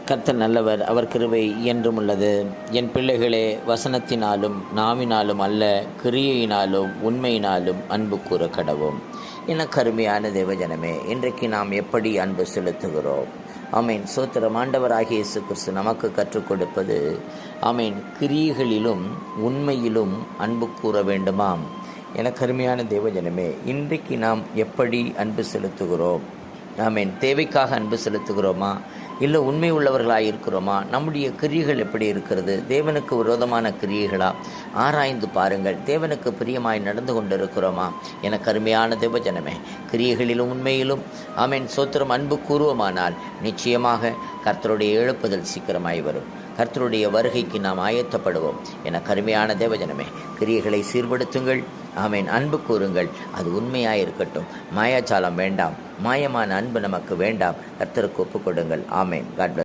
கர்த்தர் நல்லவர், அவர் கிருபை என்றும் உள்ளது. என் பிள்ளைகளே, வசனத்தினாலும் நாவினாலும் அல்ல, கிரியையினாலும் உண்மையினாலும் அன்பு கூற கடவோம். எனக்கு அருமையான தேவஜனமே, இன்றைக்கு நாம் எப்படி அன்பு செலுத்துகிறோம்? ஆமீன். சோத்திரம். ஆண்டவராகிய இயேசு கிறிஸ்து நமக்கு கற்றுக் கொடுப்பது, ஆமீன், கிரியைகளிலும் உண்மையிலும் அன்பு கூற வேண்டுமாம். எனக்கு அருமையான தேவஜனமே, இன்றைக்கு நாம் எப்படி அன்பு செலுத்துகிறோம்? ஆமீன். தேவைக்காக அன்பு செலுத்துகிறோமா, இல்லை உண்மை உள்ளவர்களாக இருக்கிறோமா? நம்முடைய கிரியைகள் எப்படி இருக்கிறது? தேவனுக்கு விரோதமான கிரியைகளா? ஆராய்ந்து பாருங்கள். தேவனுக்கு பிரியமாய் நடந்து கொண்டிருக்கிறோமா? எனக்கு அருமையான தேவஜனமே, கிரியைகளிலும் உண்மையிலும் ஆமீன் சோத்திரம் அன்பு கூறுவோமானால் நிச்சயமாக கர்த்தருடைய எழுப்புதல் சீக்கிரமாய் வரும். கர்த்தருடைய வருகைக்கு நாம் ஆயத்தப்படுவோம். என கருமையான தேவஜனமே, கிரியைகளை சீர்படுத்துங்கள். ஆமீன். அன்பு கூறுங்கள். அது உண்மையாயிருக்கட்டும். மாயாச்சாலம் வேண்டாம். மாயமான அன்பு நமக்கு வேண்டாம். கர்த்தருக்கு ஒப்புக் கொடுங்கள். ஆமீன். God plus.